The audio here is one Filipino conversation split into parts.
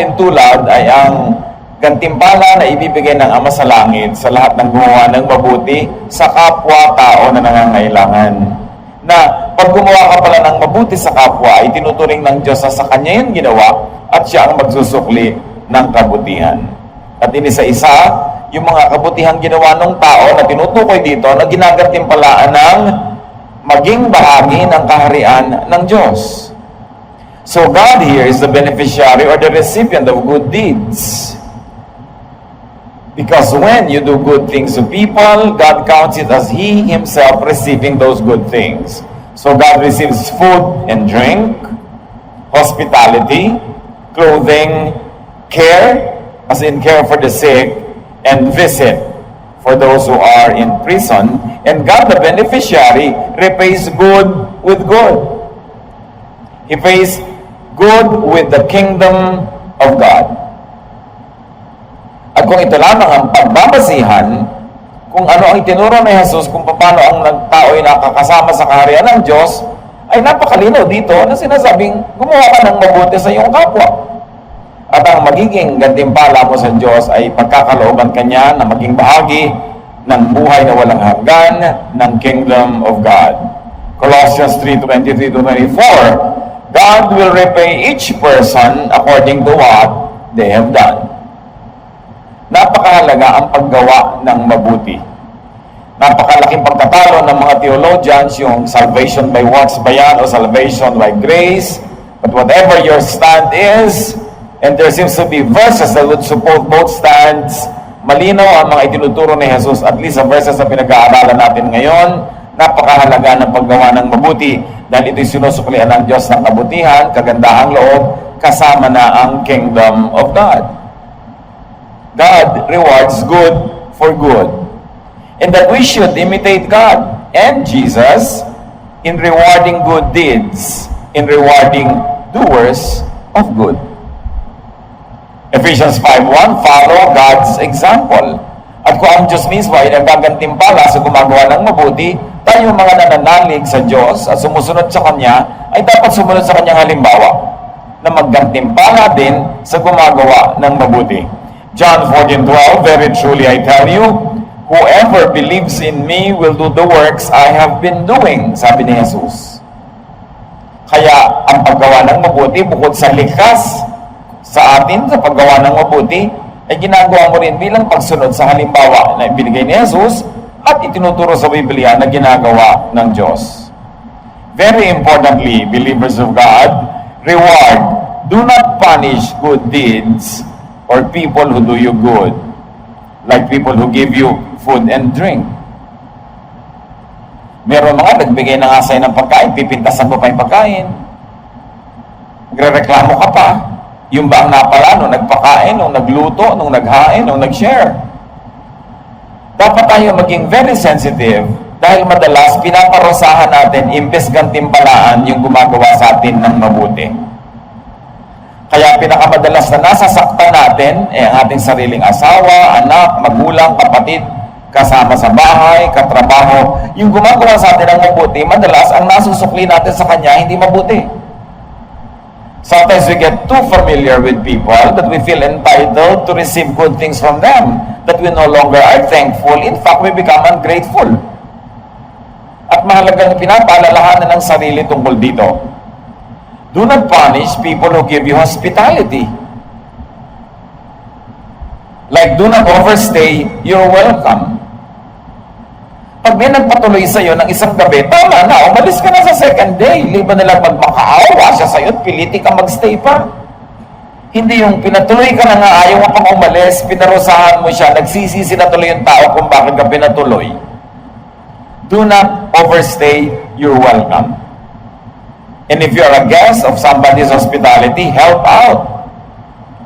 pahintulad ay ang gantimpala na ibibigay ng Ama sa Langit sa lahat ng gumawa ng mabuti sa kapwa-tao na nangangailangan. Na pag gumawa ka pala ng mabuti sa kapwa, ay tinuturing ng Diyos na sa Kanya yung ginawa at Siya ang magsusukli ng kabutihan. At inisa-isa, yung mga kabutihang ginawa ng tao na tinutukoy dito na ginagantimpalaan ng maging bahagi ng kaharian ng Diyos. So God here is the beneficiary or the recipient of good deeds. Because when you do good things to people, God counts it as He Himself receiving those good things. So God receives food and drink, hospitality, clothing, care, as in care for the sick, and visit for those who are in prison. And God, the beneficiary, repays good with good. He pays good with the kingdom of God. At kung ito lamang ang pagbabasihan, kung ano ang itinuro ni Jesus, kung paano ang tao ay nakakasama sa kaharian ng Diyos, ay napakalinaw dito na sinasabing gumawa ka ng mabuti sa iyong kapwa. At ang magiging gantimpala mo sa Diyos ay pagkakalooban kanya na maging bahagi ng buhay na walang hanggan ng Kingdom of God. Colossians 3:23-24, God will repay each person according to what they have done. Napakahalaga ang paggawa ng mabuti. Napakalaking pagtatalo ng mga theologians, yung salvation by works ba yan o salvation by grace. But whatever your stand is, and there seems to be verses that would support both stands, malinaw ang mga itinuturo ni Jesus, at least sa verses na pinag-aaralan natin ngayon, napakahalaga ng paggawa ng mabuti dahil ito'y sinusuklian ng Diyos ng kabutihan, kagandahang loob, kasama na ang Kingdom of God. God rewards good for good. And that we should imitate God and Jesus in rewarding good deeds, in rewarding doers of good. Ephesians 5:1, follow God's example. At kung ang Diyos mismo ay nagagantimpala sa gumagawa ng mabuti, tayo mga nananalig sa Diyos at sumusunod sa Kanya, ay dapat sumunod sa Kanyang halimbawa na maggantimpala din sa gumagawa ng mabuti. John 14:12, very truly I tell you, whoever believes in me will do the works I have been doing, sabi ni Jesus. Kaya ang paggawa ng mabuti, bukod sa likas sa atin, sa paggawa ng mabuti, ay ginagawa mo rin bilang pagsunod sa halimbawa na ibinigay ni Jesus at itinuturo sa Biblia na ginagawa ng Diyos. Very importantly, believers of God, reward, do not punish good deeds or people who do you good, like people who give you food and drink. Meron mga nagbigay na nga sa'yo ng pagkain, pipintasan mo pa yung pagkain. Magre-reklamo ka pa. Yung ba ang napala nung nagpakain, nung nagluto, nung naghain, nung nag-share? Dapat tayo maging very sensitive dahil madalas pinaparusahan natin imbes gantimpalaan yung gumagawa sa atin ng mabuti. Kaya pinakamadalas na nasasaktan natin ang ating sariling asawa, anak, magulang, kapatid, kasama sa bahay, katrabaho. Yung gumagawa sa atin ng mabuti, madalas ang nasusukli natin sa kanya hindi mabuti. Sometimes we get too familiar with people that we feel entitled to receive good things from them, that we no longer are thankful. In fact, we become ungrateful. At mahalagang pinapaalalahanan ng sarili tungkol dito. Do not punish people who give you hospitality. Like, do not overstay your welcome. Pag may nagpatuloy sa'yo ng isang gabi, tama na, umalis ka na sa second day. Liban na lang magmakaawa siya sa'yo at piliti ka magstay pa. Hindi yung pinatuloy ka na nga, ayaw mo pang umalis, pinarusahan mo siya, nagsisisi na tuloy yung tao kung bakit ka pinatuloy. Do not overstay your welcome. And if you're a guest of somebody's hospitality, help out.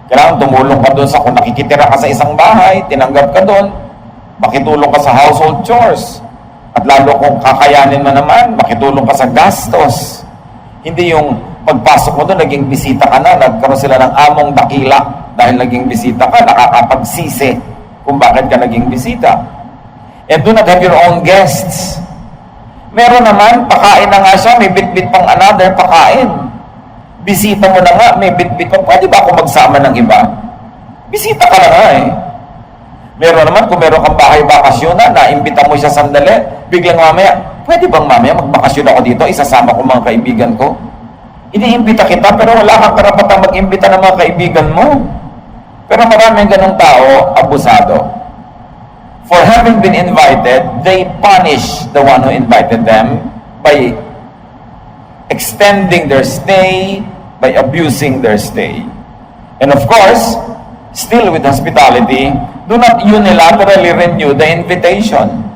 Kailangan tumulong ka doon sa kung nakikitira ka sa isang bahay, tinanggap ka doon, makitulong ka sa household chores. At lalo kung kakayanin mo naman, makitulong ka sa gastos. Hindi yung pagpasok mo doon, naging bisita ka na, nagkaroon sila ng among dakila dahil naging bisita ka, nakakapagsisi kung bakit ka naging bisita. And do not have your own guests. Meron naman, pakain na nga siya, may bit-bit pang another pakain. Bisita mo na nga, may bitbit mo, pwede ba ako magsama ng iba? Bisita ka na nga eh. Meron naman, kung meron kang bahay bakasyon na, naimbita mo siya sandali, biglang mamaya, pwede bang mamaya magbakasyon ako dito, isasama ko mga kaibigan ko? Iniimbita kita, pero wala kang karapatang mag-imbita ng mga kaibigan mo. Pero maraming ganong tao, abusado. For having been invited, they punish the one who invited them by extending their stay, by abusing their stay. And of course, still with hospitality, do not unilaterally renew the invitation.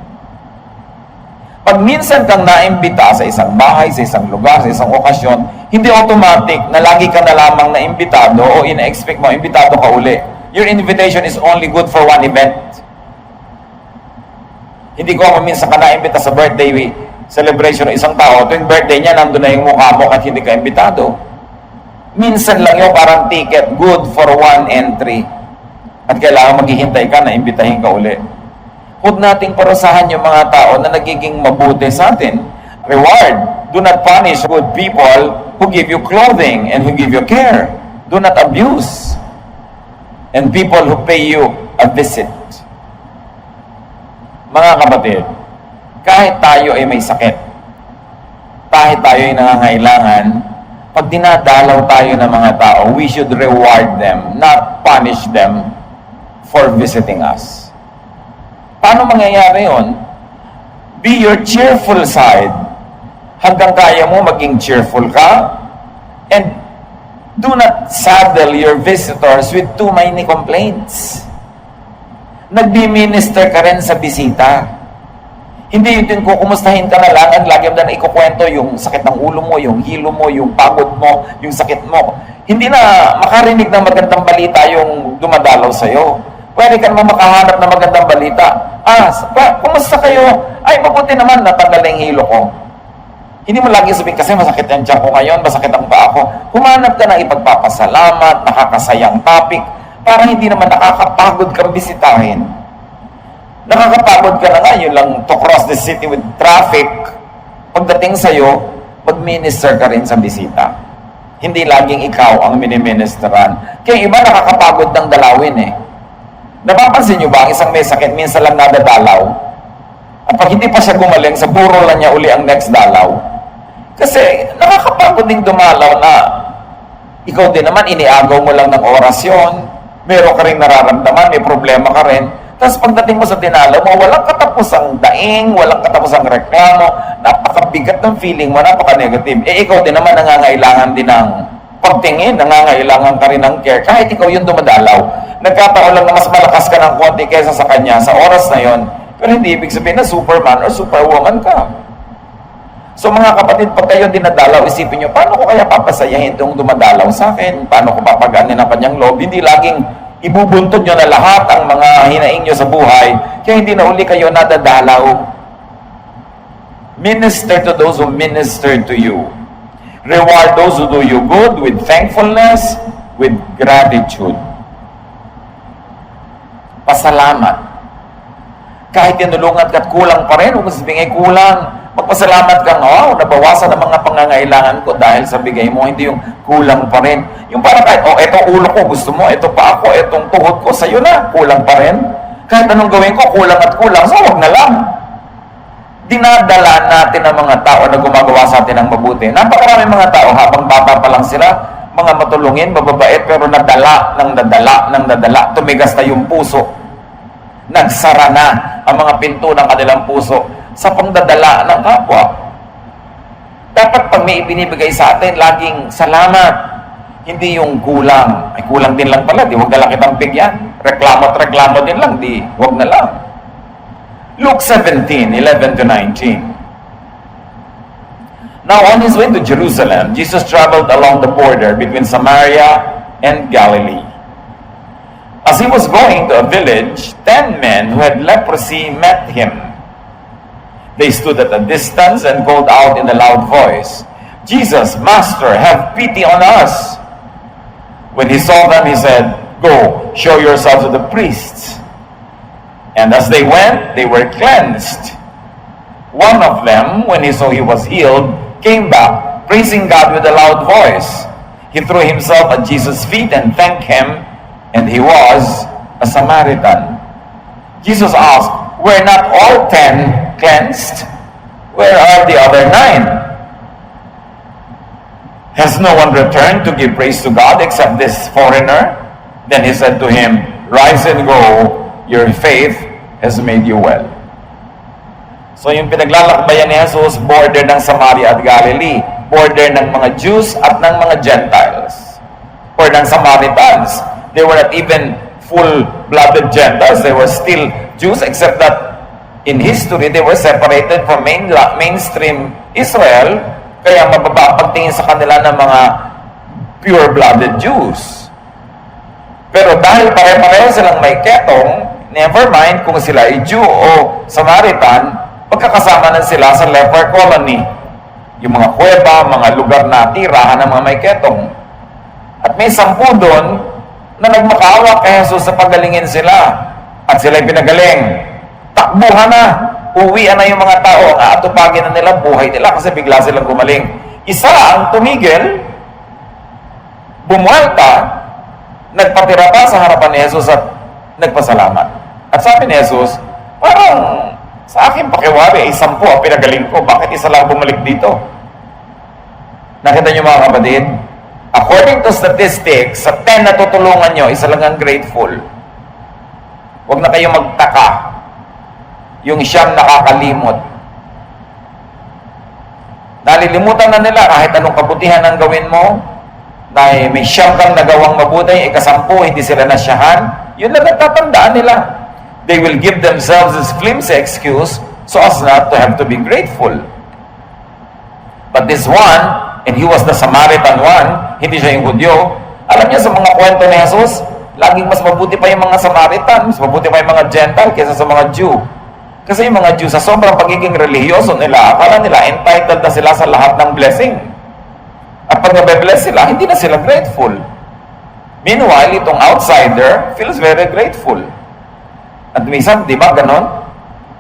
Pag minsan kang naimbita sa isang bahay, sa isang lugar, sa isang okasyon, hindi automatic na lagi ka na lamang na imbitado o ina-expect mo, imbitado ka uli. Your invitation is only good for one event. Hindi ko minsan ka naimbita sa birthday celebration ng isang tao, tuwing birthday niya, nandun na yung mukha mo at hindi ka imbitado. Minsan lang yung parang ticket, good for one entry. At kailangan maghihintay ka na imbitahin ka uli. Huwag nating parusahan yung mga tao na nagiging mabuti sa atin. Reward. Do not punish good people who give you clothing and who give you care. Do not abuse. And people who pay you a visit. Mga kapatid, kahit tayo ay may sakit, kahit tayo ay nangangailangan, pag dinadalaw tayo ng mga tao, we should reward them, not punish them for visiting us. Paano mangyayari yun? Be your cheerful side. Hanggang kaya mo maging cheerful ka. And do not saddle your visitors with too many complaints. Nagbi-minister ka rin sa bisita. Hindi yun din kukumustahin ka na lang at lagi mo na ikukwento yung sakit ng ulo mo, yung hilo mo, yung pagod mo, yung sakit mo. Hindi na makarinig ng magandang balita yung dumadalaw sa'yo. Pwede ka naman makahanap ng magandang balita. Kumusta kayo? Ay, mabuti naman, natanggal na yung hilo ko. Hindi mo lagi sabihin, kasi masakit ang tiyan ko ngayon, masakit ang paa ko. Humanap ka ng ipagpapasalamat, nakakasayang topic, para hindi naman nakakapagod kang bisitahin. Nakakapagod ka na nga, yun lang to cross the city with traffic. Pagdating sa'yo, mag-minister ka rin sa bisita. Hindi laging ikaw ang miniministeran. Kaya iba nakakapagod ng dalawin eh. Napapansin nyo ba, ang isang may sakit, minsan lang nadadalaw. At pag hindi pa siya gumaling, sa puro lang niya uli ang next dalaw. Kasi nakakapagod ding dumalaw na ikaw din naman, iniagaw mo lang ng orasyon, meron ka rin nararamdaman, may problema ka rin. Tapos pagdating mo sa dinalaw mo, walang katapusang daing, walang katapusang reklamo, napakabigat ng feeling mo, napaka-negative. Ikaw din naman nangangailangan din ng pagtingin, nangangailangan ka rin ng care, kahit ikaw yung dumadalaw. Nagkataon lang na mas malakas ka ng konti kaysa sa kanya sa oras na yon, pero hindi ibig sabihin na superman or superwoman ka. So mga kapatid, pag kayo dinadalaw, isipin nyo, paano ko kaya papasayahin itong dumadalaw sa akin? Paano ko papaganin ang kanyang loob? Hindi laging ibubuntod nyo na lahat ang mga hinaing nyo sa buhay, kaya hindi na uli kayo nadadalaw. Minister to those who minister to you. Reward those who do you good with thankfulness, with gratitude. Pasalamat. Kahit tinulungan ka at kulang pa rin, huwag sabihin ay kulang. Magpasalamat ka, wow, nabawasan ang mga pangangailangan ko dahil sa bigay mo, hindi yung kulang pa rin. Yung parang kahit, etong ulo ko, gusto mo, eto pa ako, etong tuhod ko, sa'yo na, kulang pa rin. Kahit anong gawin ko, kulang at kulang, so huwag na lang. Dinadala natin ang mga tao na gumagawa sa atin ng mabuti. Napakaraming mga tao, habang bata pa lang sila, mga matulungin, mababait, pero nadala, tumigas na yung puso. Nagsara na ang mga pinto ng kanilang puso sa pangdadala ng kapwa. Dapat pag may ibinibigay sa atin, laging salamat. Hindi yung kulang. Ay, kulang din lang pala, di huwag na lang kitang bigyan. Reklamo at reklamo din lang, di huwag na lang. Luke 17:11 to 19. Now on his way to Jerusalem, Jesus traveled along the border between Samaria and Galilee. As he was going to a village, 10 men who had leprosy met him. They stood at a distance and called out in a loud voice, "Jesus, Master, have pity on us." When he saw them, he said, "Go, show yourselves to the priests." And as they went, they were cleansed. One of them, when he saw he was healed, came back, praising God with a loud voice. He threw himself at Jesus' feet and thanked him, and he was a Samaritan. Jesus asked, "Were not all 10 cleansed? Where are the other 9? Has no one returned to give praise to God except this foreigner?" Then he said to him, "Rise and go, your faith has made you well." So yung pinaglalakbayan ni Jesus, border ng Samaria at Galilee, border ng mga Jews at ng mga Gentiles, or ng Samaritans. They were not even full-blooded Gentiles. They were still Jews, except that in history, they were separated from mainstream Israel, kaya mababa pagtingin sa kanila ng mga pure-blooded Jews. Pero dahil pare-pareho silang may ketong, never mind kung sila ay Jew o Samaritan, pagkakasama na sila sa leper colony. Yung mga kuweba, mga lugar na tirahan ng mga may ketong. At may 10 doon na nagmakaawa kay Jesus sa pagalingin sila. At sila'y pinagaling. Takbuhan na. Uwian na yung mga tao. Aatupagin na nila buhay nila kasi bigla silang gumaling. Isa ang tumigil, bumuelta, nagpatira pa sa harapan ni Jesus at nagpasalamat. At sabi ni Jesus, parang sa akin pakiwari, 10 ang pinagaling ko. Bakit isa lang bumalik dito? Nakita niyo mga kapatid? According to statistics, sa 10 na tutulungan nyo, isa lang ang grateful. Huwag na kayong magtaka. Yung siyang nakakalimot. Nalilimutan na nila kahit anong kabutihan ang gawin mo, na may siyang kang nagawang mabuti, 10, hindi sila nasyahan, yun lang nagtatandaan nila. They will give themselves this flimsy excuse so as not to have to be grateful. But this one, and he was the Samaritan one, hindi siya yung Hudyo, alam niya sa mga kwento ni Jesus, laging mas mabuti pa yung mga Samaritan, mas mabuti pa yung mga Gentile kaysa sa mga Jew. Kasi yung mga Jew, sa sobrang pagiging religyoso nila, akala nila entitled na sila sa lahat ng blessing. At pag nabe-bless sila, hindi na sila grateful. Meanwhile, itong outsider feels very grateful. At minsan, di ba, ganon?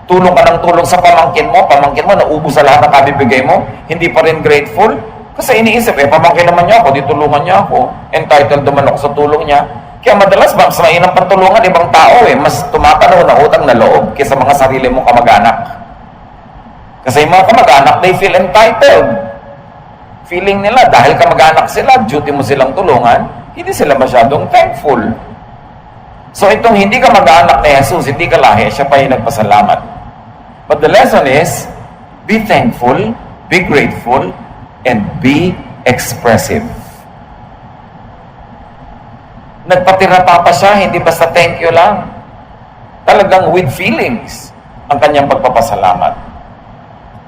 Tulong ka ng tulong sa pamangkin mo, naubos sa lahat ng kabibigay mo, hindi pa rin grateful. Kasi iniisip, pamangkin naman niya ako, di tulungan niya ako. Entitled naman ako sa tulong niya. Kaya madalas, mas mainam pang tulungan ibang tao, mas tumatanaw ng utang na loob kaysa mga sarili mong kamag-anak. Kasi yung mga kamag-anak, they feel entitled. Feeling nila, dahil kamag-anak sila, duty mo silang tulungan, hindi sila masyadong thankful. So itong hindi ka mag-anak ni Jesus, hindi ka lahi, siya pa yung nagpasalamat. But the lesson is, be thankful, be grateful, and be expressive. Nagpatira pa siya, hindi basta thank you lang. Talagang with feelings ang kanyang pagpapasalamat.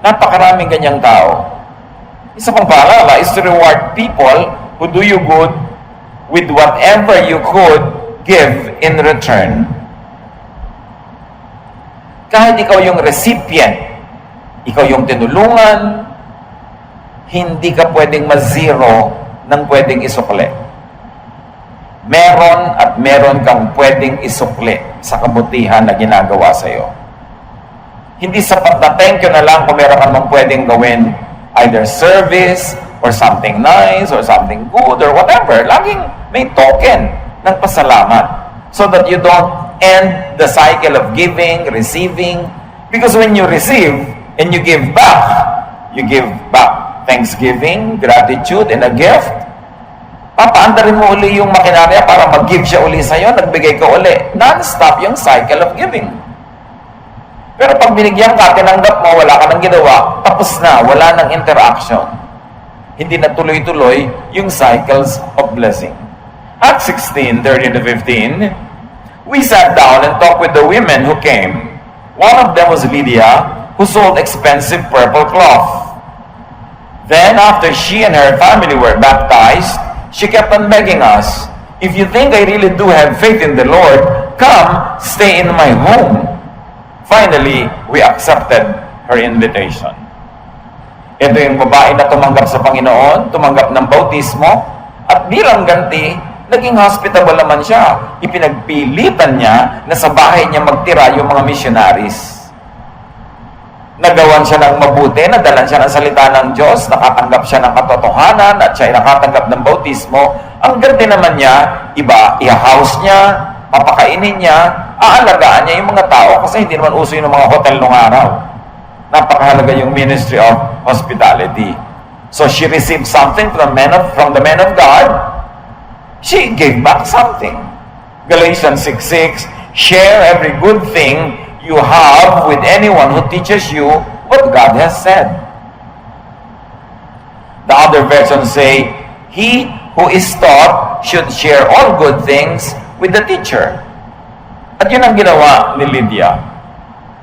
Napakaraming ganyang tao. Isa pang paalala is to reward people who do you good with whatever you could give in return. Kahit ikaw yung recipient, ikaw yung tinulungan, hindi ka pwedeng ma-zero ng pwedeng isukli. Meron at meron kang pwedeng isukli sa kabutihan na ginagawa sa iyo. Hindi sapat na thank you na lang kung meron ka naman pwedeng gawin, either service, or something nice, or something good, or whatever. Laging may token ng pasalamat so that you don't end the cycle of giving, receiving. Because when you receive and you give back thanksgiving, gratitude, and a gift, papaandarin mo uli yung makinarya para mag-give siya uli sa'yo, nagbigay ka uli. Non-stop yung cycle of giving. Pero pag binigyan ka, tinanggap mo, wala ka nang ginawa, tapos na, wala nang interaction. Hindi na tuloy-tuloy yung cycles of blessing. Acts 16:13-15, we sat down and talked with the women who came. One of them was Lydia, who sold expensive purple cloth. Then, after she and her family were baptized, she kept on begging us, "If you think I really do have faith in the Lord, come stay in my home." Finally, we accepted her invitation. Ito yung babae na tumanggap sa Panginoon, tumanggap ng bautismo, at bilang ganti, naging hospitable naman siya. Ipinagpilitan niya na sa bahay niya magtira yung mga missionaries. nagawan siya ng mabuti, nadalan siya ng salita ng Diyos, nakatanggap siya ng katotohanan, at siya ay nakatanggap ng bautismo, ang ganda naman niya, iba, i-house niya, papakainin niya, aalagaan niya yung mga tao kasi hindi naman uso yung mga hotel nung araw. Napakahalaga yung ministry of hospitality. So she received something from the man of God. She gave back something. Galatians 6:6, share every good thing you have with anyone who teaches you what God has said. The other versions say, he who is taught should share all good things with the teacher. At yun ang ginawa ni Lydia.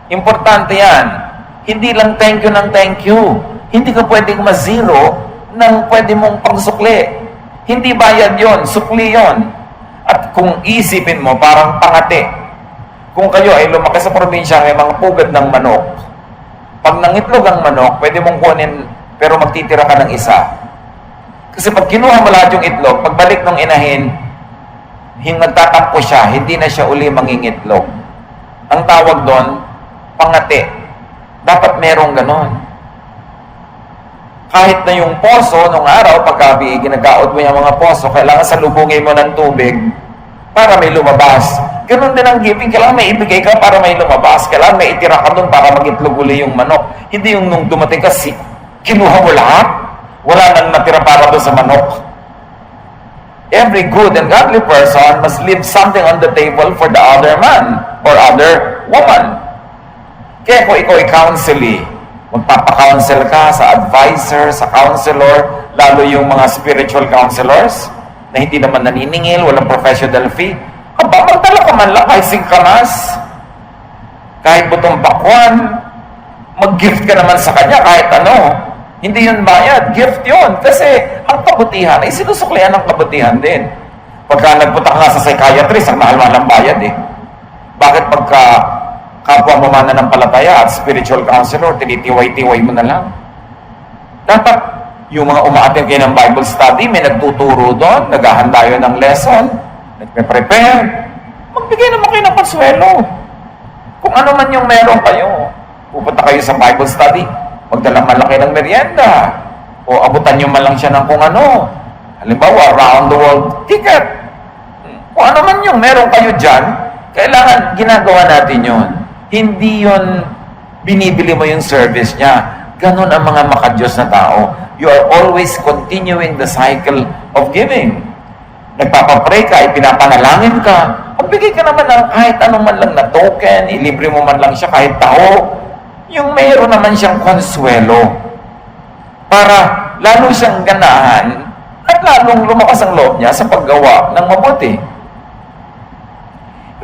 Importante yan. Hindi lang thank you ng thank you. Hindi ka pwedeng ma-zero ng pwede mong pangsukli. Hindi bayad yon, sukli yon. At kung isipin mo, parang pangati. Kung kayo ay lumaki sa probinsya, may mga pugad ng manok. Pag nangitlog ang manok, pwede mong kunin, pero magtitira ka ng isa. Kasi pag kinuha mo lahat yung itlog, pagbalik ng inahin, nagtatampo siya, hindi na siya uli mangingitlog. Ang tawag doon, pangati. Dapat merong ganon. Kahit na yung poso, nung araw, pagka ginagaot mo yung mga poso, kailangan salubungin mo ng tubig para may lumabas. Ganon din ang giving. Kailangan may ibigay ka para may lumabas. Kailangan may itira ka doon para mag-itlog uli yung manok. Hindi yung nung dumating ka, kinuha mo lahat. Wala nang natira para doon sa manok. Every good and godly person must leave something on the table for the other man or other woman. Kaya kung ikaw i-counselee, magpapa-counsel ka sa advisor, sa counselor, lalo yung mga spiritual counselors na hindi naman naniningil, walang professional fee, aba, magdala ka man lang kahit singkamas, kahit butong bakwan, mag-gift ka naman sa kanya kahit ano. Hindi yun bayad, gift yun. Kasi ang kabutihan ay sinusuklian ng kabutihan din. Pagka nagpunta ka nga sa psychiatrist, ang mahal-mahal ang bayad eh. Bakit pagka kapwa mo mananampalataya at spiritual counselor, tinitiway-tiway mo na lang? Dapat yung mga umaattend kayo ng Bible study, may nagtuturo doon, naghahanda yun ng lesson, nagpe-prepare, magbigay naman kayo ng konsuelo. Kung ano man yung meron kayo, pupunta kayo sa Bible study, magdala man lang kayo ng merienda, o abutan nyo man lang siya ng kung ano. Halimbawa, round the world ticket. Kung ano man yung meron kayo dyan, kailangan ginagawa natin yun. Hindi yun binibili mo yung service niya. Ganon ang mga makadiyos na tao. You are always continuing the cycle of giving. Nagpapapray ka, ipinapanalangin ka, magbigay ka naman ng kahit anong man lang na token, ilibre mo man lang siya kahit tao, yung mayroon naman siyang konsuelo para lalo siyang ganahan at lalong lumakas ang loob niya sa paggawa ng mabuti.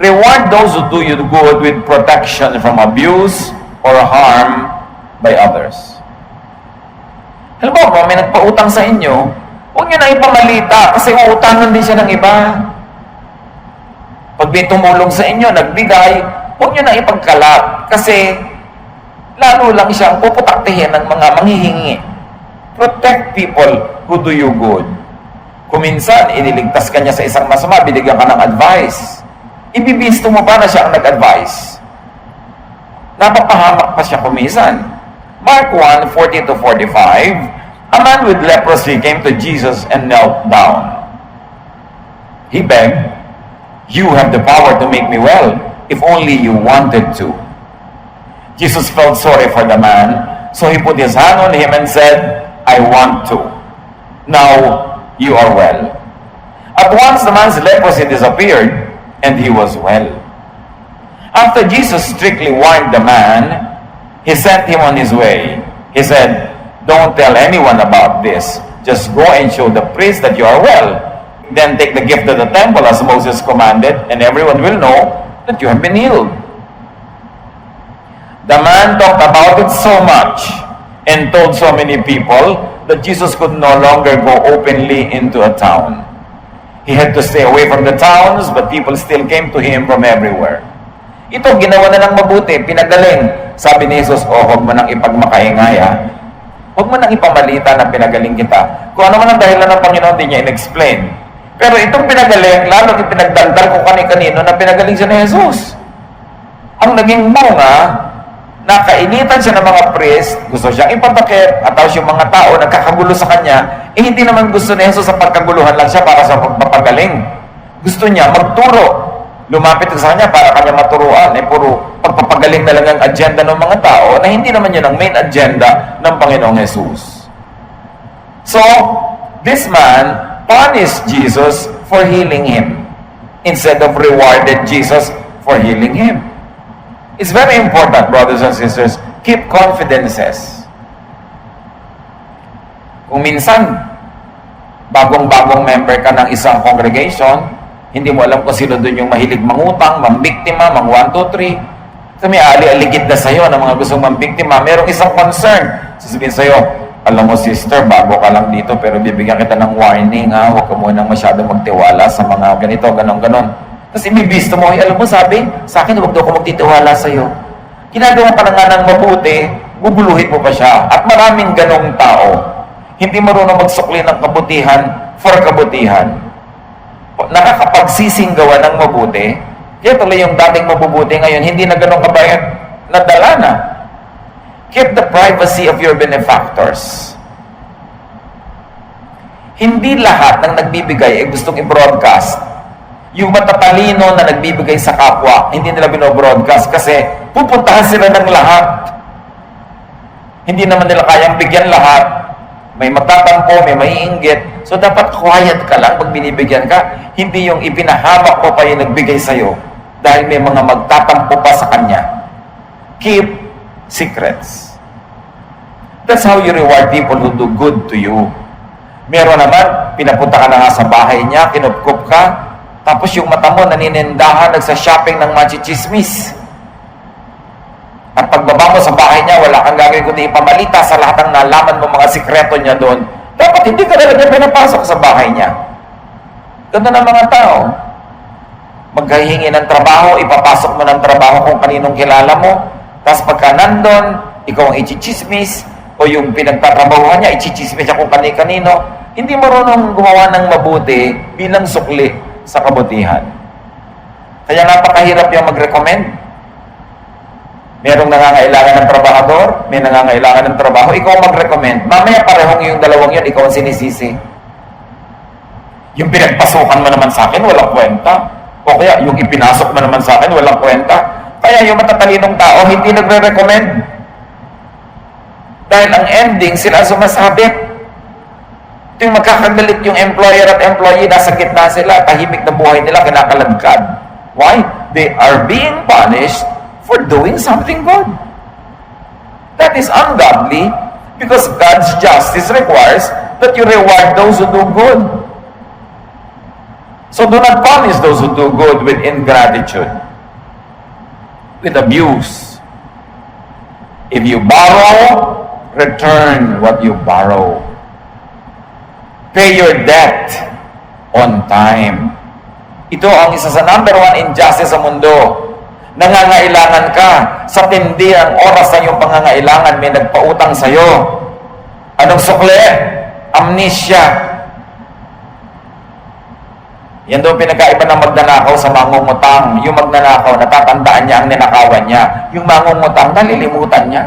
Reward those who do you good with protection from abuse or harm by others. Halimbawa, may nagpautang sa inyo, huwag nyo na ipamalita kasi uutangan din siya ng iba. Pag may tumulong sa inyo, nagbigay, huwag nyo na ipagkalat kasi lalo lang siyang puputaktihin ng mga manghihingi. Protect people who do you good. Kung minsan, iniligtas ka niya sa isang masama, binigyan ka ng advice. Ibibisto mo pa na siya ang nag-advise. Napapahamak pa siya kumisan. Mark 1:40-45, a man with leprosy came to Jesus and knelt down. He begged, "You have the power to make me well, if only you wanted to." Jesus felt sorry for the man, so he put his hand on him and said, "I want to. Now you are well." At once the man's leprosy disappeared, and he was well. After Jesus strictly warned the man, he sent him on his way. He said, "Don't tell anyone about this. Just go and show the priest that you are well. Then take the gift to the temple as Moses commanded, and everyone will know that you have been healed." The man talked about it so much and told so many people that Jesus could no longer go openly into a town. He had to stay away from the towns, but people still came to him from everywhere. Ito, ginawa na ng mabuti, pinagaling. Sabi ni Jesus, huwag mo nang ipagmakaingay, ha? Huwag mo nang ipamalita na pinagaling kita. Kung ano man ang dahilan ng Panginoon, di niya in-explain. Pero itong pinagaling, lalo ipinagdaldal ko kani-kanino na pinagaling siya ni Jesus. Ang naging bunga, nakainitan siya ng mga priest, gusto siyang ipatakip, at tapos yung mga tao nagkakagulo sa kanya, hindi naman gusto ni Jesus sa pagkaguluhan lang siya para sa pagpapagaling. Gusto niya magturo. Lumapit sa kanya para kanya maturuan. Puro pagpapagaling na lang ang agenda ng mga tao na hindi naman yun ang main agenda ng Panginoong Jesus. So, this man punished Jesus for healing him instead of rewarded Jesus for healing him. It's very important, brothers and sisters, keep confidences. Kung minsan, bagong-bagong member ka ng isang congregation, hindi mo alam kung sino doon yung mahilig mangutang, mambiktima, mang 1, 2, 3. May ali-aligid na sa'yo ng mga gustong mambiktima. Merong isang concern. Sasabihin sa'yo, alam mo sister, bago ka lang dito, pero bibigyan kita ng warning, ha? Huwag ka munang masyadong magtiwala sa mga ganito, ganon-ganon. Tapos ibibisto mo, alam mo, sabi, sa akin, huwag daw ko magtitiwala sa'yo. Ginagawa ka na nga ng mabuti, bubuluhin mo pa siya. At maraming ganong tao, hindi marunong magsukli ng kabutihan for kabutihan. Nakakapagsisinggawa ng mabuti, kaya tuloy yung dating mabubuti ngayon, hindi na ganong kabayat, nadala na. Keep the privacy of your benefactors. Hindi lahat ng nagbibigay ay gustong i-broadcast. Yung matatalino na nagbibigay sa kapwa, hindi nila binobroadcast kasi pupuntahan sila ng lahat. Hindi naman nila kayang bigyan lahat. May magtatampo, may maiinggit. So dapat quiet ka lang pag binibigyan ka. Hindi yung ipinahamak mo pa yung nagbigay sa'yo dahil may mga magtatampo pa sa kanya. Keep secrets. That's how you reward people who do good to you. Meron naman, pinapunta ka na nga sa bahay niya, kinupkup ka, tapos yung mata mo naninindahan, nagsa-shopping ng machichismis. At pagbaba mo sa bahay niya, wala kang gagawin kundi ipamalita sa lahat ng nalaman mo mga sikreto niya doon. Dapat hindi ka talaga pinapasok sa bahay niya. Ganda ng mga tao. Maghahingi ng trabaho, ipapasok mo ng trabaho kung kaninong kilala mo. Tapos pagka nandun, ikaw ang ichichismis, o yung pinagtatrabahuhan niya, ichichismis siya kung kanino. Hindi marunong gumawa ng mabuti bilang sukli sa kabutihan. Kaya napakahirap yung mag-recommend. Merong nangangailangan ng trabahador, may nangangailangan ng trabaho, ikaw mag-recommend. Mamaya parehong yung dalawang yun, ikaw ang sinisisi. Yung pinagpasukan mo naman sa akin, walang kwenta. O kaya yung ipinasok mo naman sa akin, walang kwenta. Kaya yung matatalinong tao, hindi nagre-recommend. Dahil ang ending, sila sumasabit. Ito yung magkakagalit yung employer at employee, nasa gitna sila, tahimik na buhay nila, kinakalagkad. Why? They are being punished for doing something good. That is ungodly because God's justice requires that you reward those who do good. So do not punish those who do good with ingratitude, with abuse. If you borrow, return what you borrow. Pay your debt on time. Ito ang isa sa number 1 injustice sa mundo. Nangangailangan ka sa tindi ang oras ng iyong pangangailangan, may nagpautang sa'yo. Anong sukli? Amnesia. Yan daw pinagkaiba ng magnanakaw sa mangungutang. Yung magnanakaw, natatandaan niya ang ninakawan niya. Yung mangungutang, nalilimutan niya.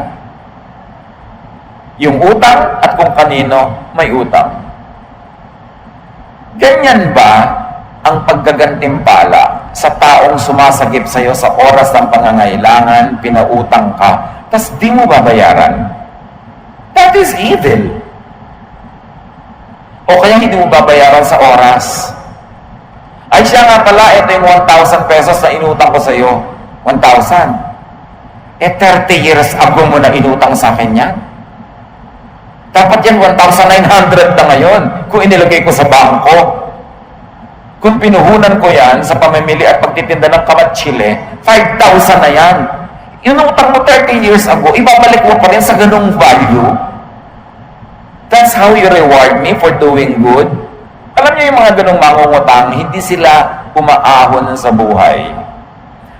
Yung utang at kung kanino may utang. Ganyan ba ang paggagantimpala sa taong sumasagip sa iyo sa oras ng pangangailangan, pinautang ka, tas di mo babayaran? That is evil. O kaya hindi mo babayaran sa oras. Ay siya nga pala, ito yung 1,000 pesos na inutang ko sa iyo. 1,000. 30 years ago mo na inutang sa akin yan. Dapat yan 1,900 na ngayon kung inilagay ko sa bangko. Kung pinuhunan ko yan sa pamimili at pagtitinda ng kamatsile, 5,000 na yan. Inutang mo 30 years ago, ibabalik mo pa rin sa ganung value. That's how you reward me for doing good. Alam niyo yung mga ganung mangungutang, hindi sila umaahon sa buhay.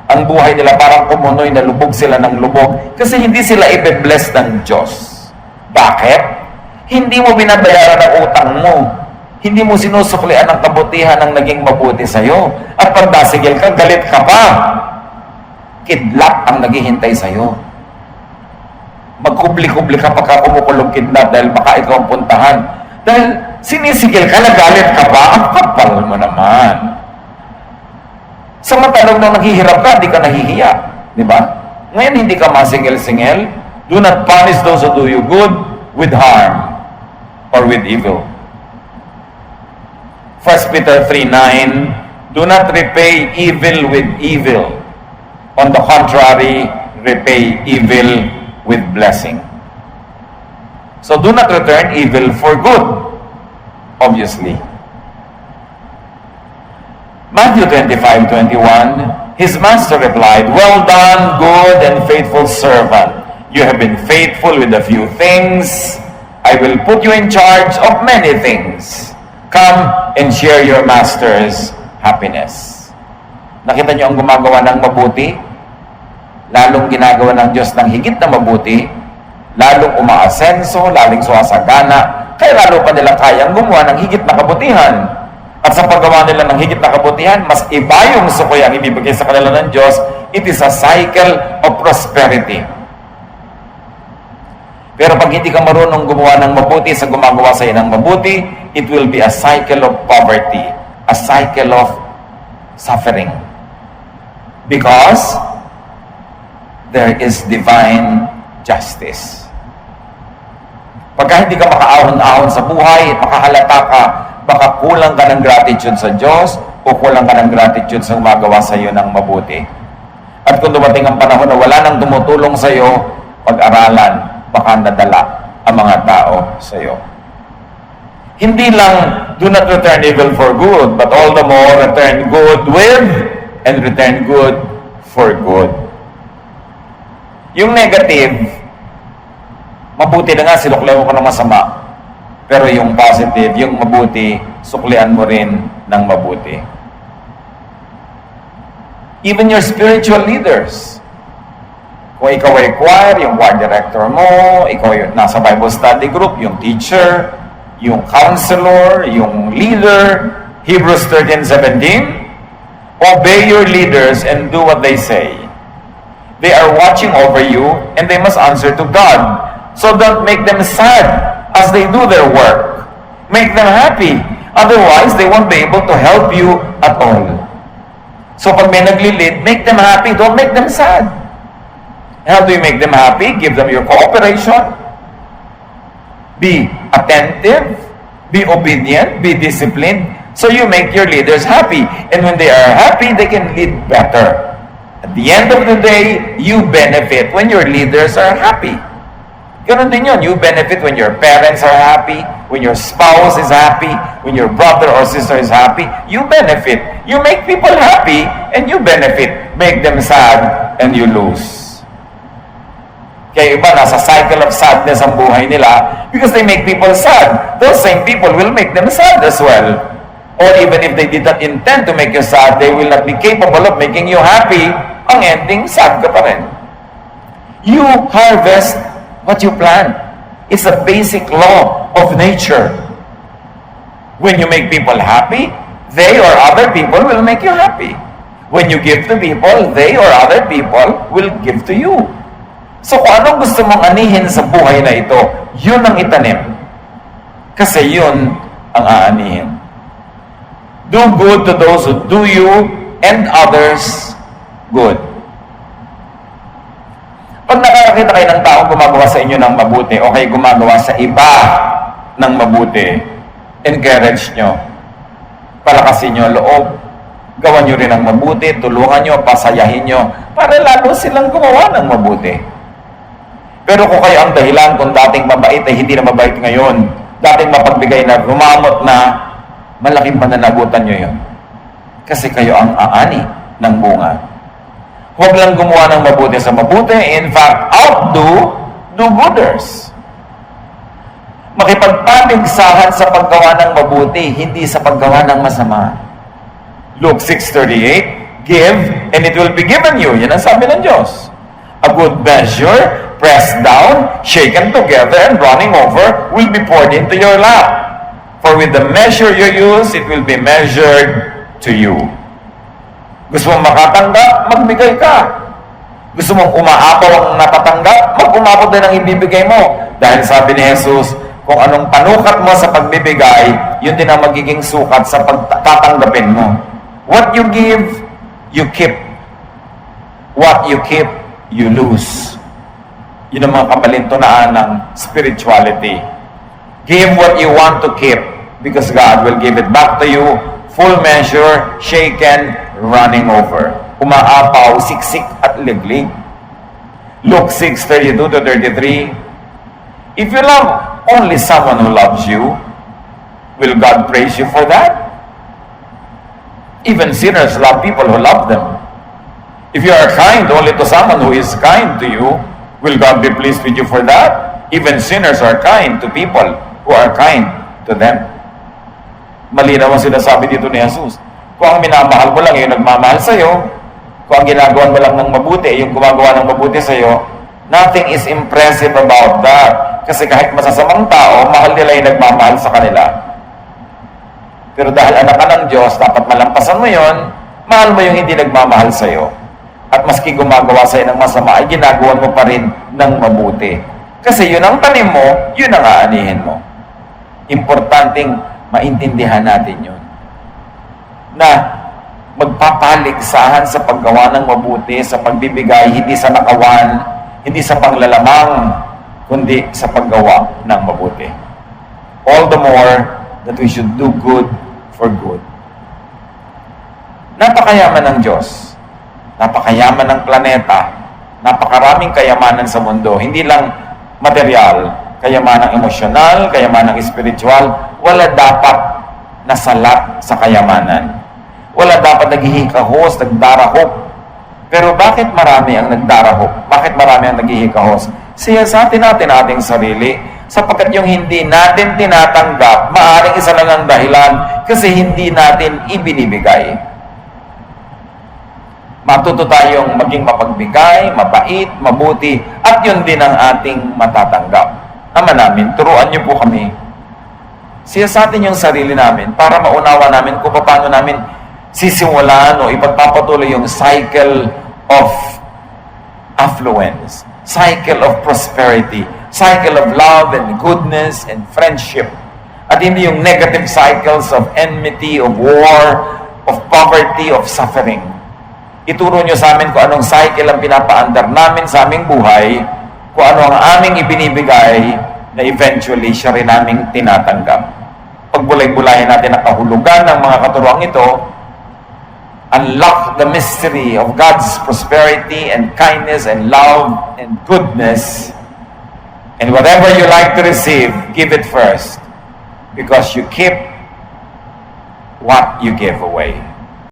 Ang buhay nila parang kumunoy na lubog sila ng lubog kasi hindi sila ibe-bless ng Diyos. Bakit? Hindi mo binabayaran ang utang mo. Hindi mo sinusuklian ang kabutihan ng naging mabuti sa'yo. At pag nasigil ka, galit ka pa. Kidlat ang naghihintay sa'yo. Magkubli-kubli ka pagka kumukulong kidnap dahil baka ikaw ang puntahan. Dahil sinisigil ka, nagalit ka ba? Ang kapal mo naman. Samantalang nung naghihirap ka, hindi ka nahihiya. Di ba? Ngayon, hindi ka masingil-singil. Do not punish those who do you good with harm or with evil. 1 Peter 3:9, do not repay evil with evil. On the contrary, repay evil with blessing. So do not return evil for good, obviously. Matthew 25:21, his master replied, well done, good and faithful servant. You have been faithful with a few things. I will put you in charge of many things. Come and share your master's happiness. Nakita niyo ang gumagawa ng mabuti? Lalong ginagawa ng Diyos ng higit na mabuti, lalong umaasenso, lalong sumasagana, kaya lalo pa nila kayang gumawa ng higit na kabutihan. At sa paggawa nila ng higit na kabutihan, mas iba yung sukoy ang ibibigay sa kanila ng Diyos. It is a cycle of prosperity. Pero pag hindi ka marunong gumawa ng mabuti sa gumagawa sa iyo ng mabuti, it will be a cycle of poverty, a cycle of suffering. Because there is divine justice. Pagka hindi ka makaahon-ahon sa buhay, makahalata ka, baka kulang ka ng gratitude sa Diyos o kulang ka ng gratitude sa gumagawa sa iyo ng mabuti. At kung dumating ang panahon na wala nang tumutulong sa iyo, pag-aralan, baka nadala ang mga tao sa iyo. Hindi lang, do not return evil for good, but all the more, return good with and return good for good. Yung negative, mabuti na nga, sinuklian mo ko ng masama. Pero yung positive, yung mabuti, suklian mo rin ng mabuti. Even your spiritual leaders, kung ikaw ay choir, yung choir director mo, ikaw yung nasa Bible study group, yung teacher, yung counselor, yung leader, Hebrews 13:17, obey your leaders and do what they say. They are watching over you and they must answer to God. So don't make them sad as they do their work. Make them happy. Otherwise, they won't be able to help you at all. So pag may nagli-lead, make them happy. Don't make them sad. How do you make them happy? Give them your cooperation. Be attentive. Be obedient. Be disciplined. So you make your leaders happy. And when they are happy, they can lead better. At the end of the day, you benefit when your leaders are happy. Ganun din yun. You benefit when your parents are happy, when your spouse is happy, when your brother or sister is happy. You benefit. You make people happy and you benefit. Make them sad and you lose. Kaya iba, nasa cycle of sadness ang buhay nila because they make people sad. Those same people will make them sad as well. Or even if they did not intend to make you sad, they will not be capable of making you happy. Ang ending, sad ka pa rin. You harvest what you plant. It's a basic law of nature. When you make people happy, they or other people will make you happy. When you give to people, they or other people will give to you. So kung anong gusto mong anihin sa buhay na ito, yun ang itanim. Kasi yun ang aanihin. Do good to those who do you and others good. Pag nakakakita kayo ng taong gumagawa sa inyo ng mabuti o kayo gumagawa sa iba ng mabuti, encourage nyo. Palakasin nyo loob. Gawan nyo rin ang mabuti, tulungan nyo, pasayahin nyo, para lalo silang gumawa ng mabuti. Pero kung kayo ang dahilan kung dating mabait ay hindi na mabait ngayon, dating mapagbigay na rumamot na, malaking pananagutan nyo yun. Kasi kayo ang aani ng bunga. Huwag lang gumawa ng mabuti sa mabuti. In fact, outdo do-gooders. Makipagpaligsahan sa paggawa ng mabuti, hindi sa paggawa ng masama. Luke 6:38, give and it will be given you. Yan ang sabi ng Diyos. A good measure, pressed down, shaken together, and running over, will be poured into your lap. For with the measure you use, it will be measured to you. Gusto mong makatanggap? Magbigay ka. Gusto mong umaapaw ang natatanggap? Mag-umaapaw din ang ibibigay mo. Dahil sabi ni Jesus, kung anong panukat mo sa pagbibigay, yun din ang magiging sukat sa pagtatanggapin mo. What you give, you keep. What you keep, you lose. Yun ang mga kabalintunaan ng spirituality. Give what you want to keep because God will give it back to you, full measure, shaken, running over. Umaapaw, siksik at liglig. Luke 6:32-33. If you love only someone who loves you, will God praise you for that? Even sinners love people who love them. If you are kind only to someone who is kind to you, will God be pleased with you for that? Even sinners are kind to people who are kind to them. Malinaw ang sinasabi dito ni Jesus. Kung ang minamahal mo lang yung nagmamahal sa'yo, kung ang ginagawa mo lang ng mabuti, yung gumagawa ng mabuti sa'yo, nothing is impressive about that. Kasi kahit masasamang tao, mahal nila yung nagmamahal sa kanila. Pero dahil anak ka ng Diyos, dapat malampasan mo yon, mahal mo yung hindi nagmamahal sa'yo. At maski gumagawa sa'yo ng masama, ay ginagawa mo pa rin ng mabuti. Kasi yun ang tanim mo, yun ang aanihin mo. Importanteng maintindihan natin yun. Na magpapaligsahan sa paggawa ng mabuti, sa pagbibigay, hindi sa nakawan, hindi sa panglalamang, kundi sa paggawa ng mabuti. All the more that we should do good for good. Napakayaman ng Diyos. Napakayaman ng planeta. Napakaraming kayamanan sa mundo. Hindi lang material, kayamanang emosyonal, kayamanang spiritual. Wala dapat nasalat sa kayamanan. Wala dapat naghihikahos, nagdarahok. Pero bakit marami ang nagdarahok? Bakit marami ang naghihikahos? Siyasatin natin ating sarili sapagkat yung hindi natin tinatanggap, maaaring isa lang ang dahilan kasi hindi natin ibinibigay. Matuto tayong maging mapagbigay, mabait, mabuti, at yun din ang ating matatanggap. Ama namin, turuan niyo po kami. Siyasatin yung sarili namin para maunawa namin kung paano namin sisimulan o ipagpapatuloy yung cycle of affluence, cycle of prosperity, cycle of love and goodness and friendship. At hindi yung negative cycles of enmity, of war, of poverty, of suffering. Ituro nyo sa amin kung anong cycle ang pinapaandar namin sa aming buhay, kung ano ang aming ibinibigay na eventually siya rin naming tinatanggap. Pagbulay-bulayan natin ang kahulugan ng mga katuruang ito, unlock the mystery of God's prosperity and kindness and love and goodness. And whatever you like to receive, give it first. Because you keep what you give away.